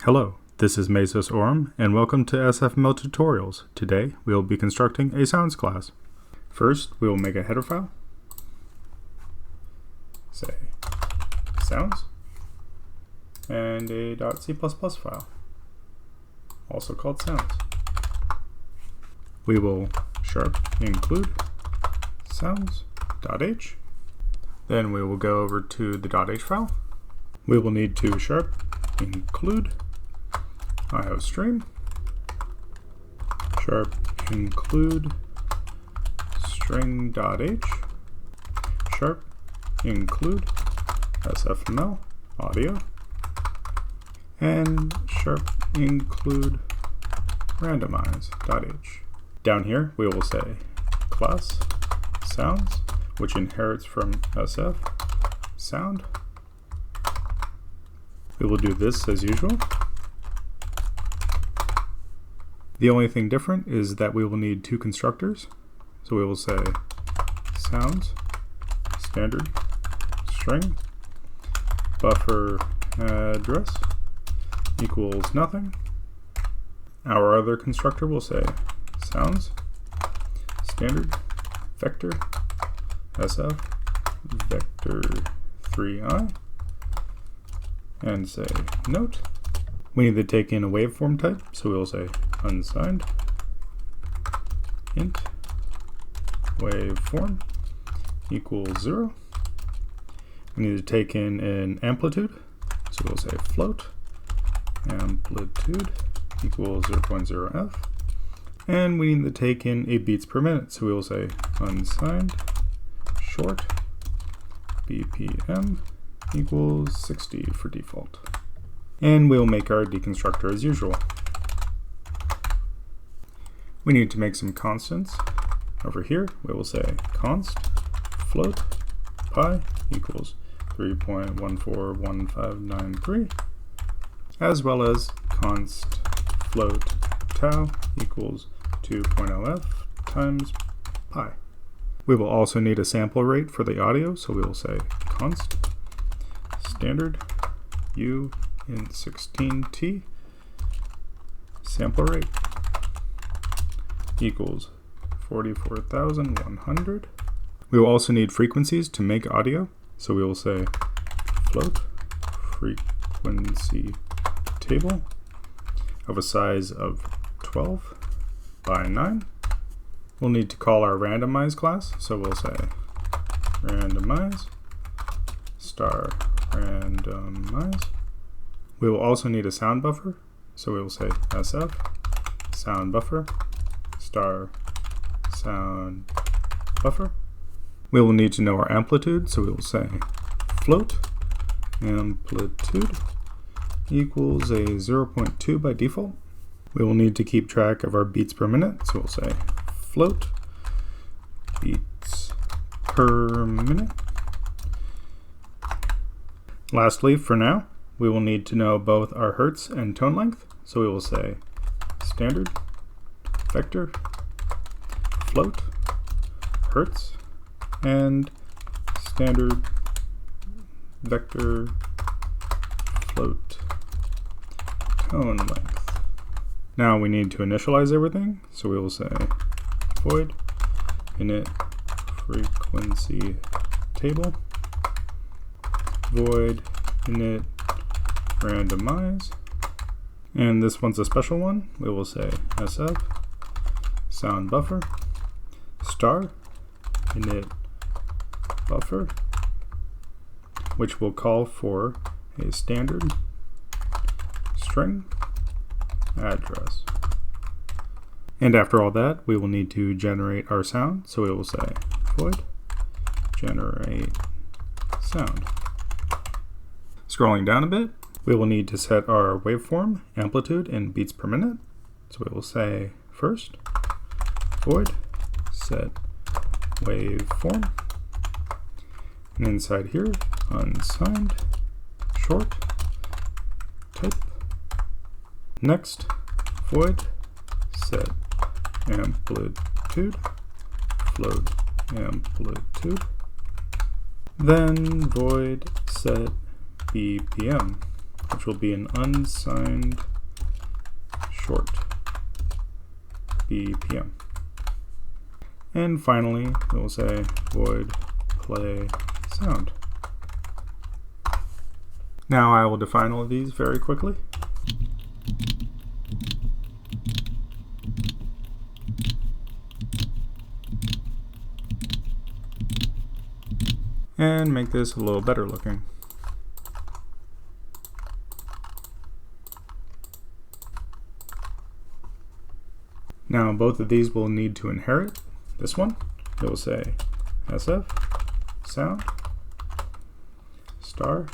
Hello, this is Mesos Orum, and welcome to S.F.M.L tutorials. Today, we will be constructing a sounds class. First, we will make a header file. Say sounds, and a .c++ file, also called sounds. We will sharp include sounds.h. Then we will go over to the .h file. We will need to sharp include iostream, sharp include string.h, sharp include S.F.M.L audio, and sharp include randomize.h. Down here we will say class sounds, which inherits from SF sound. We will do this as usual. The only thing different is that we will need two constructors. So we will say sounds standard string buffer address equals nothing. Our other constructor will say sounds standard vector SF vector 3i and say note. We need to take in a waveform type, so we will say unsigned int waveform equals 0. We need to take in an amplitude, so we'll say float amplitude equals 0.0f. And we need to take in a beats per minute, so we will say unsigned short BPM equals 60 for default. And we'll make our deconstructor as usual. We need to make some constants. Over here, we will say const float pi equals 3.141593, as well as const float tau equals 2.0f times pi. We will also need a sample rate for the audio, so we will say const standard u in 16t sample rate equals 44,100. We will also need frequencies to make audio, so we will say float frequency table of a size of 12 by 9. We'll need to call our randomize class, so we'll say randomize star randomize. We will also need a sound buffer, so we will say SF sound buffer star sound buffer. We will need to know our amplitude, so we will say float amplitude equals a 0.2 by default. We will need to keep track of our beats per minute, so we'll say float beats per minute. Lastly, for now, we will need to know both our hertz and tone length, so we will say standard vector float hertz and standard vector float tone length. Now we need to initialize everything, so we will say void init frequency table void init randomize, and this one's a special one. We will say SF sound buffer star init buffer, which will call for a standard string address. And after all that, we will need to generate our sound, so we will say void generate sound. Scrolling down a bit, we will need to set our waveform amplitude in beats per minute, so we will say first void set waveform, and inside here unsigned short type. Next void set amplitude float amplitude, then void set BPM which will be an unsigned short BPM. And finally, we will say void play sound. Now I will define all of these very quickly. And make this a little better looking. Now both of these will need to inherit this one. It will say SF sound star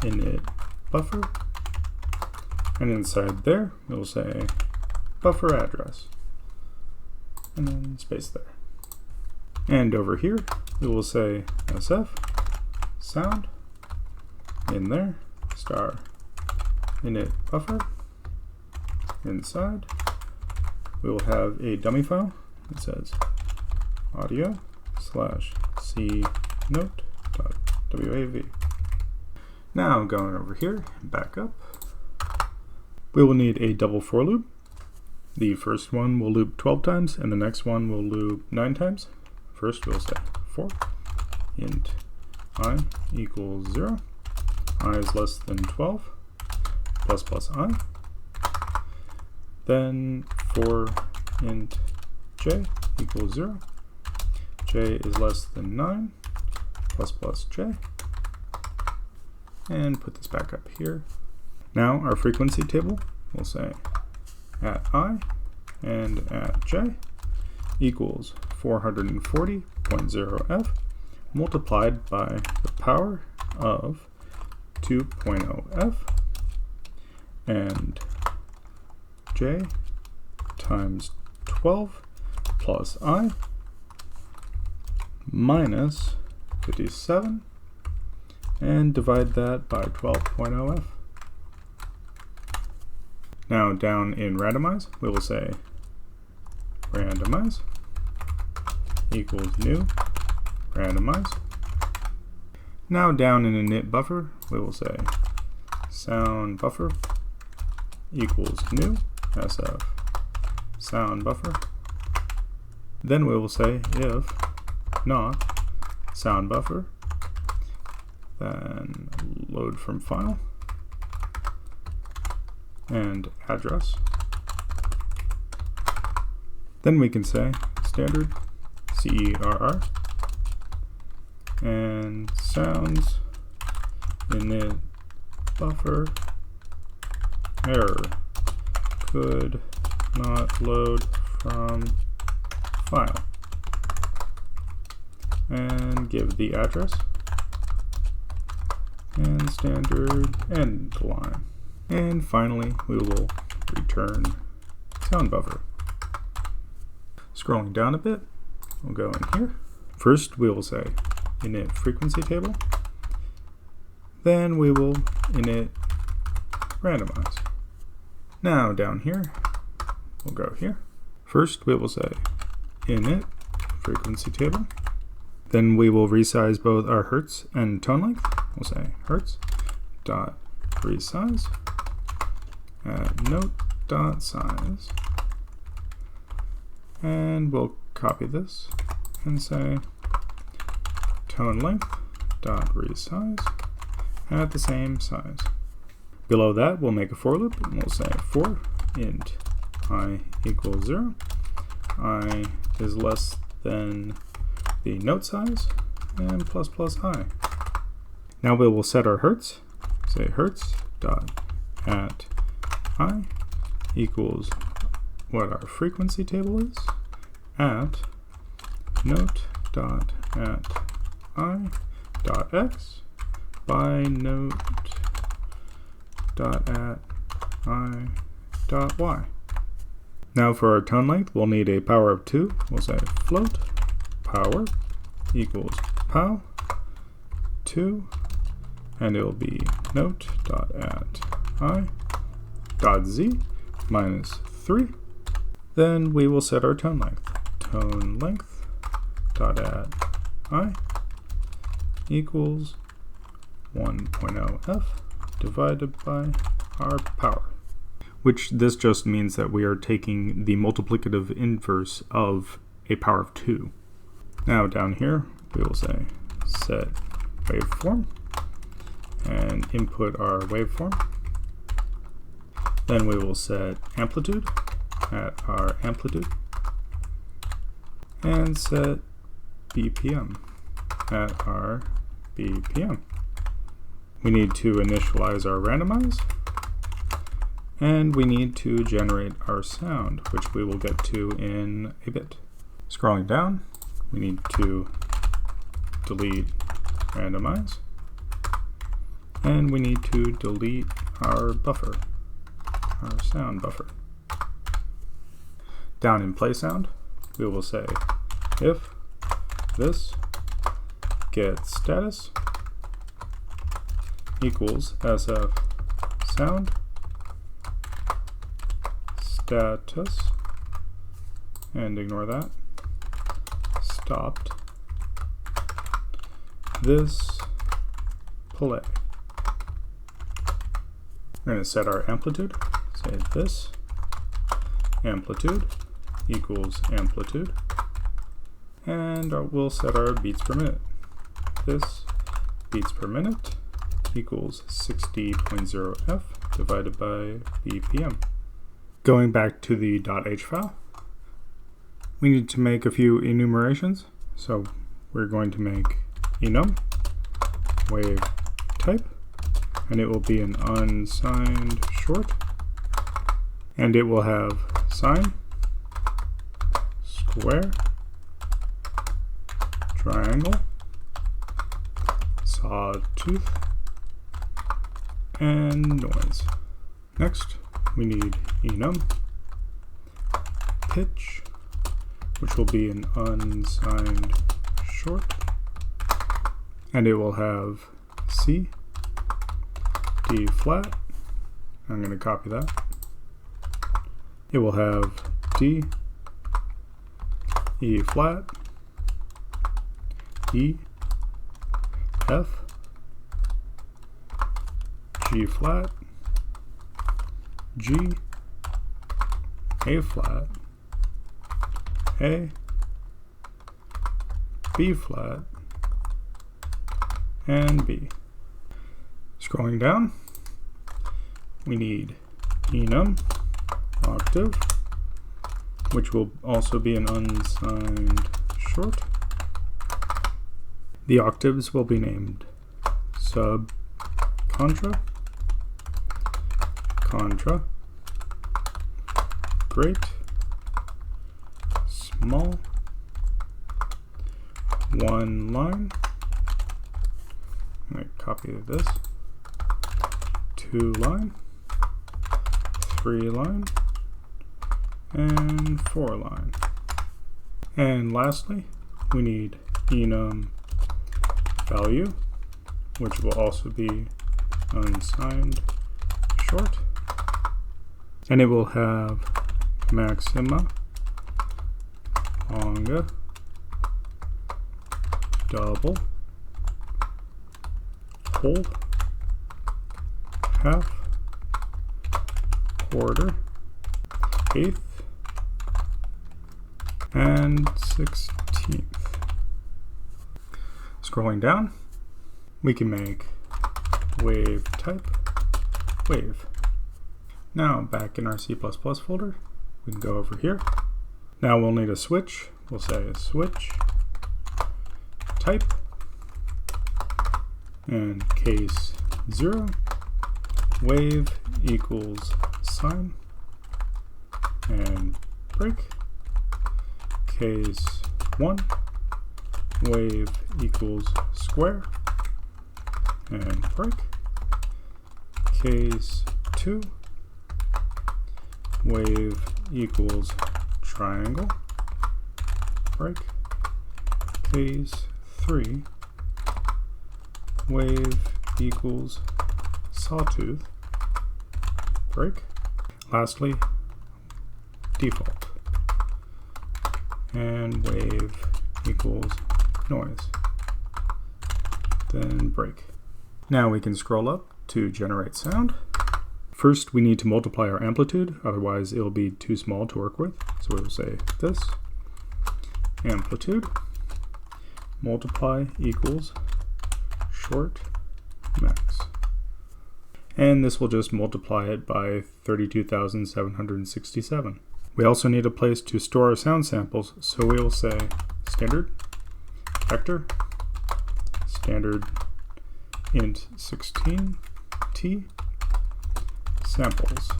init buffer, and inside there it will say buffer address, and then space there. And over here we will say SF sound in there star init buffer. Inside we will have a dummy file that says audio /c note.wav. Now going over here, back up, we will need a double for loop. The first one will loop 12 times and the next one will loop 9 times. First we'll say for int I equals 0, I is less than 12, plus I. Then for int j equals 0, j is less than 9, plus j. And put this back up here. Now our frequency table will say at I and at j equals 440.0f multiplied by the power of 2.0f and j times 12 plus I minus 57, and divide that by 12.0f. Now down in randomize, we will say randomize equals new randomize. Now down in init buffer, we will say sound buffer equals new SF sound buffer. Then we will say if not sound buffer, then load from file and address. Then we can say standard CERR and sounds init buffer error could not load from file, and give the address and standard end line. And finally we will return sound buffer. Scrolling down a bit, we'll go in here. First we will say init frequency table, then we will init randomize. Now down here we'll go here. First we will say init frequency table, then we will resize both our hertz and tone length. We'll say hertz dot resize at note dot size, and we'll copy this and say tone length dot resize at the same size. Below that we'll make a for loop and we'll say for int I equals 0, I is less than the note size, and plus I. Now we will set our hertz, say hertz dot at I equals what our frequency table is at note dot at I dot x by note dot at I dot y. Now for our tone length, we'll need a power of 2. We'll say float power equals pow 2, and it will be note dot at I dot z minus 3. Then we will set our tone length. Tone length dot at I equals 1.0f divided by our power, which this just means that we are taking the multiplicative inverse of a power of 2. Now down here, we will say set waveform and input our waveform. Then we will set amplitude at our amplitude and set BPM at our BPM. We need to initialize our randomize, and we need to generate our sound, which we will get to in a bit. Scrolling down, we need to delete randomize, and we need to delete our buffer, our sound buffer. Down in play sound, we will say if this get status equals SF sound status, and ignore that, stopped, this play. We're going to set our amplitude, say this amplitude equals amplitude, and we'll set our beats per minute. This beats per minute equals 60.0 F divided by BPM. Going back to the .h file, we need to make a few enumerations. So we're going to make enum wave type, and it will be an unsigned short, and it will have sine, square, triangle, sawtooth, and noise. Next, we need enum pitch, which will be an unsigned short, and it will have C, D flat. I'm going to copy that. It will have D, E flat, E, F, G flat, G, A flat, A, B flat, and B. Scrolling down, we need enum octave, which will also be an unsigned short. The octaves will be named sub contra, contra, great, small, one line. I'm going to copy this, 2 line, 3 line, and 4 line. And lastly, we need enum value, which will also be unsigned short, and it will have maxima, longa, double, whole, half, quarter, eighth, and 16th. Scrolling down, we can make wave type wave. Now back in our C++ folder, we can go over here. Now we'll need a switch. We'll say switch type, and case 0, wave equals sine, and break. Case 1, wave equals square, and break. Case 2, wave equals triangle, break. Case 3, wave equals sawtooth, break. Lastly, default, and wave equals noise, then break. Now we can scroll up to generate sound. First, we need to multiply our amplitude, otherwise it will be too small to work with. So we will say this amplitude multiply equals short max. And this will just multiply it by 32,767. We also need a place to store our sound samples, so we will say standard vector standard int 16t samples,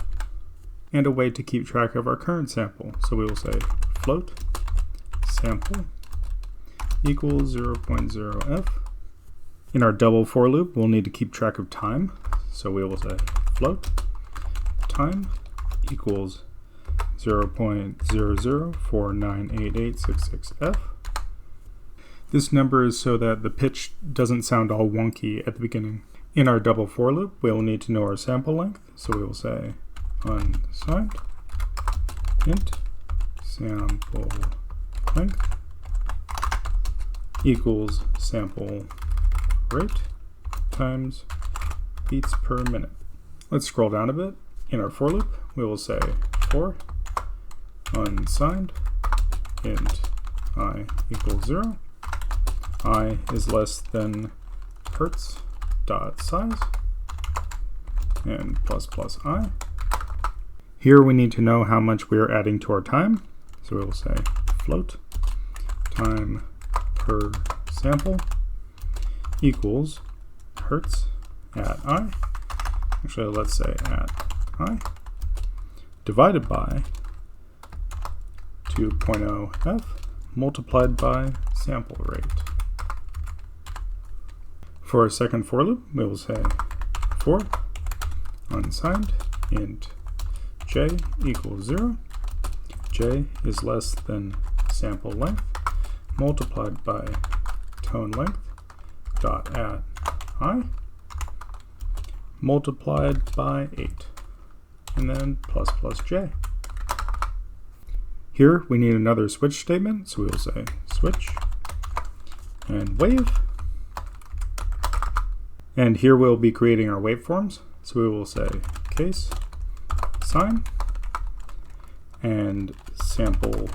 and a way to keep track of our current sample. So we will say float sample equals 0.0f. In our double for loop, we'll need to keep track of time. So we will say float time equals 0.00498866f. This number is so that the pitch doesn't sound all wonky at the beginning. In our double for loop, we'll need to know our sample length. So we will say unsigned int sample length equals sample rate times beats per minute. Let's scroll down a bit. In our for loop, we will say for unsigned int I equals 0. I is less than hertz dot size and plus plus I. Here we need to know how much we are adding to our time. So we will say float time per sample equals hertz at I. Actually, let's say at I divided by 2.0f multiplied by sample rate. For our second for loop, we will say for unsigned int j equals 0. J is less than sample length multiplied by tone length dot at I multiplied by 8, and then plus plus j. Here we need another switch statement, so we will say switch and wave. And here we'll be creating our waveforms. So we will say case sine and sample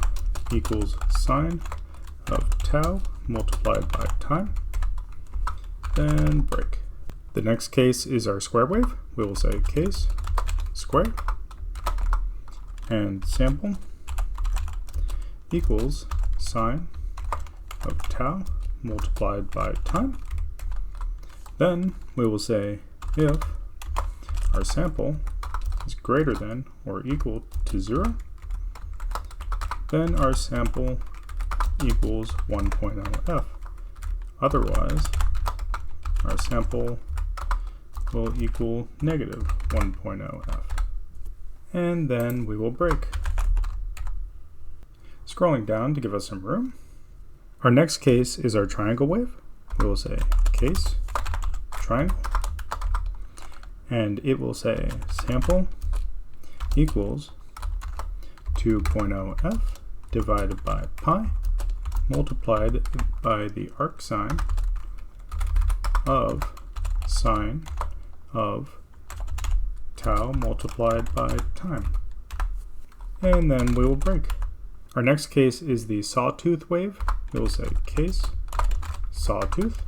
equals sine of tau multiplied by time, then break. The next case is our square wave. We will say case square and sample equals sine of tau multiplied by time. Then we will say if our sample is greater than or equal to 0, then our sample equals 1.0f. Otherwise, our sample will equal negative 1.0f. And then we will break. Scrolling down to give us some room. Our next case is our triangle wave. We will say case triangle, and it will say sample equals 2.0f divided by pi multiplied by the arc sine of sine of tau multiplied by time. And then we will break. Our next case is the sawtooth wave. We will say case sawtooth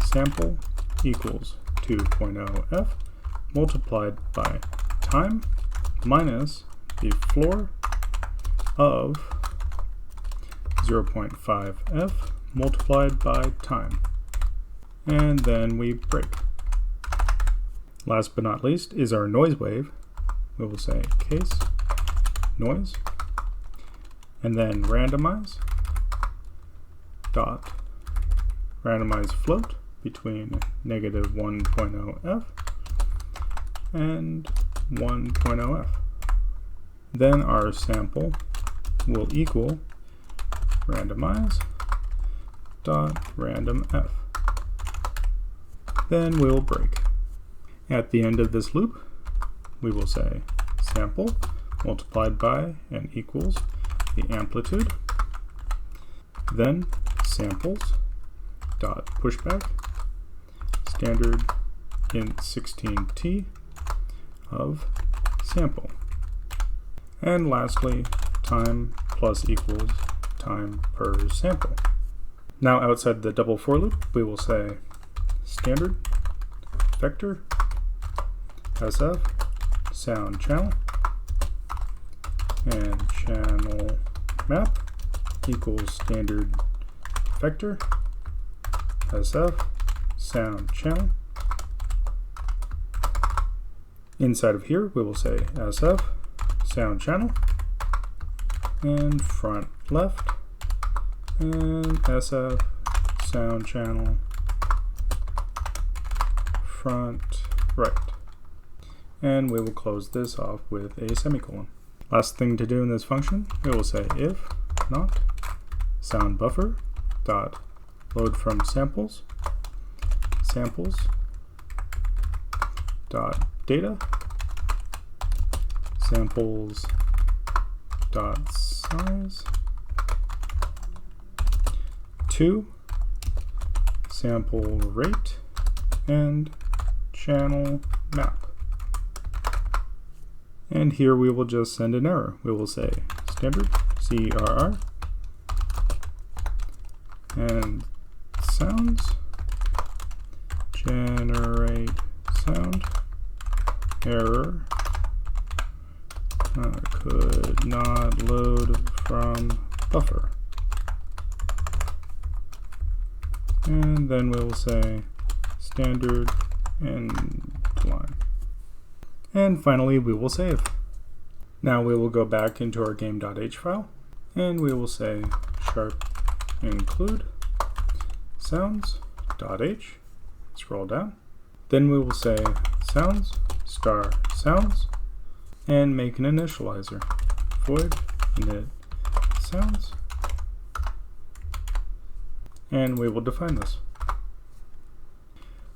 sample equals 2.0f multiplied by time minus the floor of 0.5f multiplied by time. And then we break. Last but not least is our noise wave. We will say case noise and then randomize dot randomize float between negative 1.0f and 1.0f. Then our sample will equal randomize dot randomf. Then we'll break. At the end of this loop, we will say sample multiplied by and equals the amplitude. Then samples dot pushback standard int 16t of sample. And lastly, time plus equals time per sample. Now outside the double for loop, we will say standard vector SF sound channel and channel map equals standard vector SF sound channel. Inside of here, we will say SF sound channel and front left and SF sound channel front right. And we will close this off with a semicolon. Last thing to do in this function, we will say if not sound buffer dot load from samples dot data samples dot size to sample rate and channel map. And here we will just send an error. We will say standard CRR and sounds generate sound error could not load from buffer. And then we will say standard end line. And finally, we will save. Now we will go back into our game.h file, and we will say sharp include sounds.h, scroll down. Then we will say sounds star sounds, and make an initializer, void init sounds, and we will define this.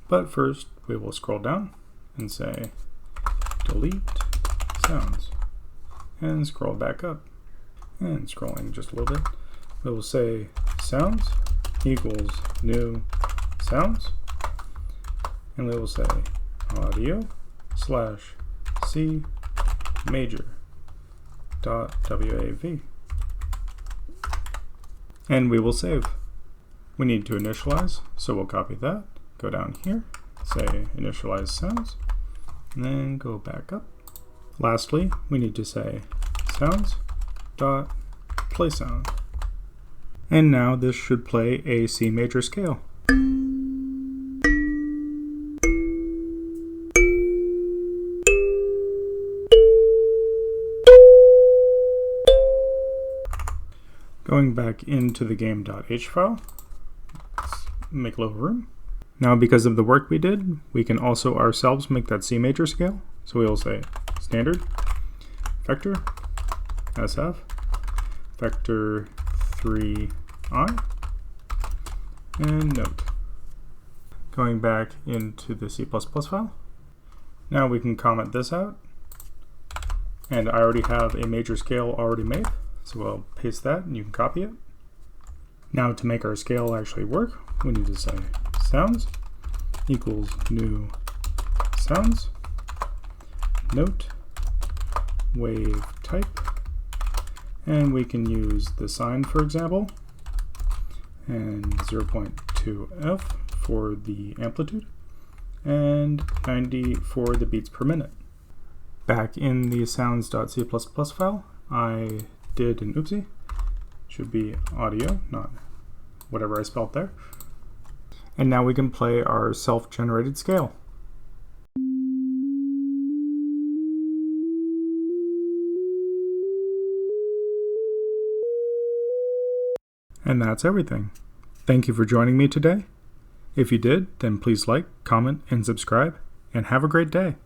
But first, we will scroll down and say delete sounds, and scroll back up. And scrolling just a little bit, we will say sounds equals new sounds, and we will say audio slash C major dot WAV, and we will save. We need to initialize, so we'll copy that, go down here, say initialize sounds, and then go back up. Lastly, we need to say sounds dot play sound, and now this should play a C major scale. Going back into the game.h file, let's make a little room. Now because of the work we did, we can also ourselves make that C major scale. So we will say standard vector SF vector 3i and note. Going back into the C++ file, now we can comment this out, and I already have a major scale already made. So we'll paste that and you can copy it. Now to make our scale actually work, we need to say sounds equals new sounds, note, wave type, and we can use the sine for example, and 0.2f for the amplitude, and 90 for the beats per minute. Back in the sounds.c++ file, I did an oopsie. Should be audio, not whatever I spelled there. And now we can play our self-generated scale. And that's everything. Thank you for joining me today. If you did, then please like, comment, and subscribe, and have a great day.